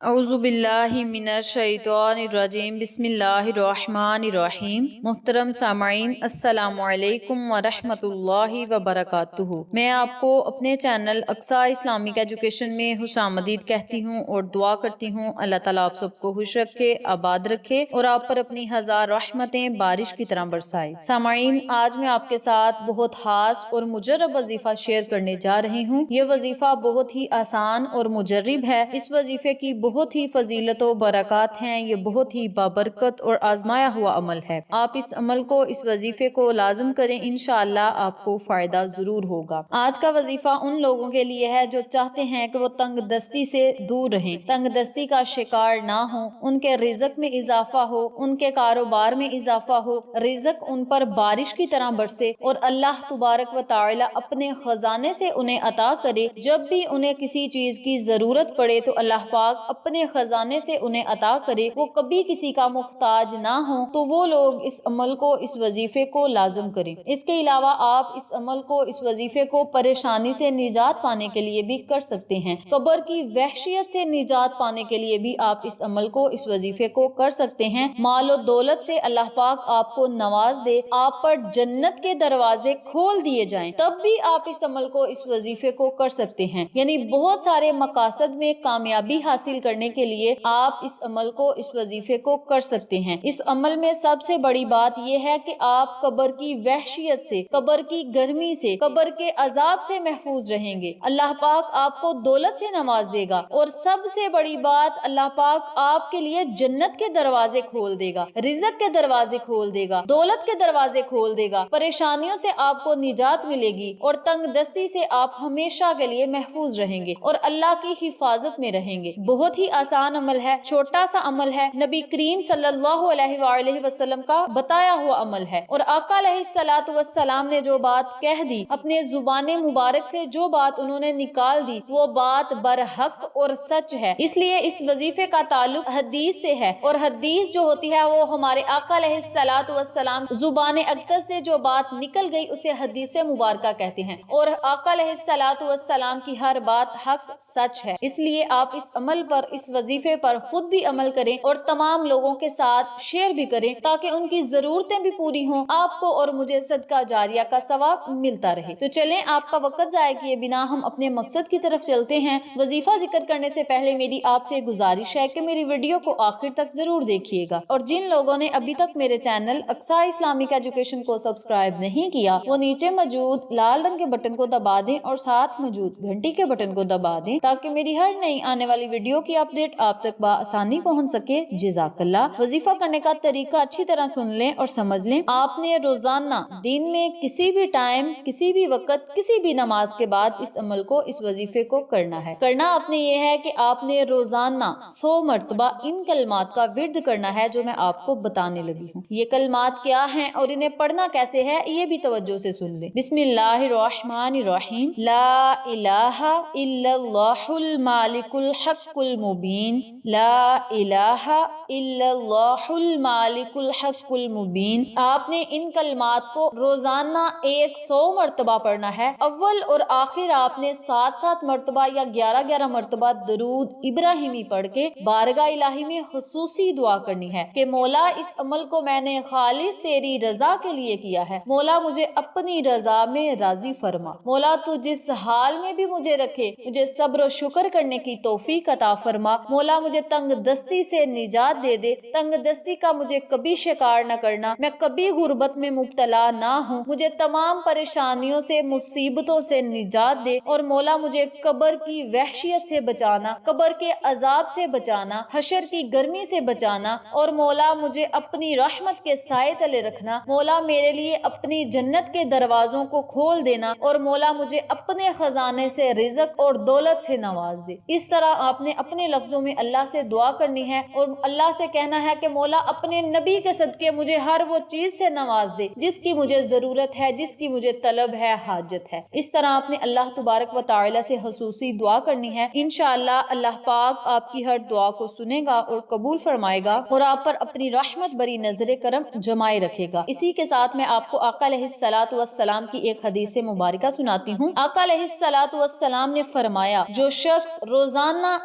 اعوذ باللہ من الشیطان الرجیم بسم اللہ الرحمن الرحیم۔ محترم سامعین، السلام علیکم ورحمۃ اللہ وبرکاتہ۔ میں آپ کو اپنے چینل اقصیٰ اسلامک ایجوکیشن میں خوش آمدید کہتی ہوں اور دعا کرتی ہوں اللہ تعالیٰ آپ سب کو خوش رکھے، آباد رکھے اور آپ پر اپنی ہزار رحمتیں بارش کی طرح برسائے۔ سامعین، آج میں آپ کے ساتھ بہت خاص اور مجرب وظیفہ شیئر کرنے جا رہی ہوں۔ یہ وظیفہ بہت ہی آسان اور مجرب ہے۔ اس وظیفے کی بہت ہی فضیلت و برکات ہیں۔ یہ بہت ہی بابرکت اور آزمایا ہوا عمل ہے۔ آپ اس عمل کو، اس وظیفے کو لازم کریں، انشاءاللہ آپ کو فائدہ ضرور ہوگا۔ آج کا وظیفہ ان لوگوں کے لیے ہے جو چاہتے ہیں کہ وہ تنگ دستی سے دور رہیں، تنگ دستی کا شکار نہ ہوں، ان کے رزق میں اضافہ ہو، ان کے کاروبار میں اضافہ ہو، رزق ان پر بارش کی طرح برسے اور اللہ تبارک و تعالی اپنے خزانے سے انہیں عطا کرے۔ جب بھی انہیں کسی چیز کی ضرورت پڑے تو اللہ پاک اپنے خزانے سے انہیں عطا کرے، وہ کبھی کسی کا محتاج نہ ہوں، تو وہ لوگ اس عمل کو، اس وظیفے کو لازم کریں۔ اس کے علاوہ آپ اس عمل کو، اس وظیفے کو پریشانی سے نجات پانے کے لیے بھی کر سکتے ہیں۔ قبر کی وحشیت سے نجات پانے کے لیے بھی آپ اس عمل کو، اس وظیفے کو کر سکتے ہیں۔ مال و دولت سے اللہ پاک آپ کو نواز دے، آپ پر جنت کے دروازے کھول دیے جائیں، تب بھی آپ اس عمل کو، اس وظیفے کو کر سکتے ہیں۔ یعنی بہت سارے مقاصد میں کامیابی حاصل کرنے کے لیے آپ اس عمل کو، اس وظیفے کو کر سکتے ہیں۔ اس عمل میں سب سے بڑی بات یہ ہے کہ آپ قبر کی وحشیت سے، قبر کی گرمی سے، قبر کے عذاب سے محفوظ رہیں گے۔ اللہ پاک آپ کو دولت سے نواز دے گا اور سب سے بڑی بات، اللہ پاک آپ کے لیے جنت کے دروازے کھول دے گا، رزق کے دروازے کھول دے گا، دولت کے دروازے کھول دے گا، پریشانیوں سے آپ کو نجات ملے گی اور تنگ دستی سے آپ ہمیشہ کے لیے محفوظ رہیں گے اور اللہ کی حفاظت میں رہیں گے۔ بہت ہی آسان عمل ہے، چھوٹا سا عمل ہے، نبی کریم صلی اللہ علیہ وآلہ وسلم کا بتایا ہوا عمل ہے، اور آقا علیہ الصلوۃ والسلام نے جو بات کہہ دی، اپنے زبان مبارک سے جو بات انہوں نے نکال دی، وہ بات برحق اور سچ ہے۔ اس لیے اس وظیفے کا تعلق حدیث سے ہے، اور حدیث جو ہوتی ہے وہ ہمارے آقا علیہ الصلوۃ والسلام زبان اقدس سے جو بات نکل گئی اسے حدیث مبارکہ کہتے ہیں، اور آقا علیہ الصلوۃ والسلام کی ہر بات حق سچ ہے۔ اس لیے آپ اس عمل پر، اس وظیفے پر خود بھی عمل کریں اور تمام لوگوں کے ساتھ شیئر بھی کریں تاکہ ان کی ضرورتیں بھی پوری ہوں، آپ کو اور مجھے صدقہ جاریہ کا ثواب ملتا رہے۔ تو چلیں آپ کا وقت ضائع کیے بنا ہم اپنے مقصد کی طرف چلتے ہیں۔ وظیفہ ذکر کرنے سے پہلے میری آپ سے گزارش ہے کہ میری ویڈیو کو آخر تک ضرور دیکھیے گا، اور جن لوگوں نے ابھی تک میرے چینل اقصیٰ اسلامک ایجوکیشن کو سبسکرائب نہیں کیا، وہ نیچے موجود لال رنگ کے بٹن کو دبا دیں اور ساتھ موجود گھنٹی کے بٹن کو دبا دیں تاکہ میری ہر نئی آنے والی ویڈیو کی اپڈیٹ آپ تک بآسانی پہنچ سکے۔ جزاک اللہ۔ وظیفہ کرنے کا طریقہ اچھی طرح سن لیں اور سمجھ لیں۔ آپ نے روزانہ دن میں کسی بھی ٹائم، کسی بھی وقت، کسی بھی نماز کے بعد اس عمل کو، اس وظیفے کو کرنا ہے۔ کرنا آپ نے یہ ہے کہ آپ نے روزانہ 100 مرتبہ ان کلمات کا ورد کرنا ہے جو میں آپ کو بتانے لگی ہوں۔ یہ کلمات کیا ہیں اور انہیں پڑھنا کیسے ہے، یہ بھی توجہ سے سن لیں۔ بسم اللہ الرحمن الرحیم۔ لا الہ الا اللہ المالک الحق المبین، لا الہ الا اللہ المالک الحق المبین۔ آپ نے ان کلمات کو روزانہ 100 مرتبہ پڑھنا ہے۔ اول اور آخر آپ نے 7 مرتبہ یا 11 مرتبہ درود ابراہیمی پڑھ کے بارگاہ الہی میں خصوصی دعا کرنی ہے کہ مولا اس عمل کو میں نے خالص تیری رضا کے لیے کیا ہے، مولا مجھے اپنی رضا میں راضی فرما، مولا تو جس حال میں بھی مجھے رکھے مجھے صبر و شکر کرنے کی توفیق عطا فرما، مولا مجھے تنگ دستی سے نجات دے دے، تنگ دستی کا مجھے کبھی شکار نہ کرنا، میں کبھی غربت میں مبتلا نہ ہوں، مجھے تمام پریشانیوں سے، مصیبتوں سے نجات دے، اور مولا مجھے قبر کی وحشیت سے بچانا، قبر کے عذاب سے بچانا، حشر کی گرمی سے بچانا، اور مولا مجھے اپنی رحمت کے سائے تلے رکھنا، مولا میرے لیے اپنی جنت کے دروازوں کو کھول دینا، اور مولا مجھے اپنے خزانے سے رزق اور دولت سے نواز دے۔ اس طرح آپ نے اپنے لفظوں میں اللہ سے دعا کرنی ہے اور اللہ سے کہنا ہے کہ مولا اپنے نبی کے صدقے مجھے ہر وہ چیز سے نواز دے جس کی مجھے ضرورت ہے، جس کی مجھے طلب ہے، حاجت ہے۔ اس طرح آپ نے اللہ تبارک و تعالی سے خصوصی دعا کرنی ہے۔ انشاءاللہ اللہ پاک آپ کی ہر دعا کو سنے گا اور قبول فرمائے گا اور آپ پر اپنی رحمت بری نظر کرم جمائے رکھے گا۔ اسی کے ساتھ میں آپ کو آقا علیہ الصلوۃ والسلام کی ایک حدیث مبارکہ سناتی ہوں۔ آقا علیہ الصلوۃ والسلام نے فرمایا، جو شخص روزانہ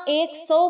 100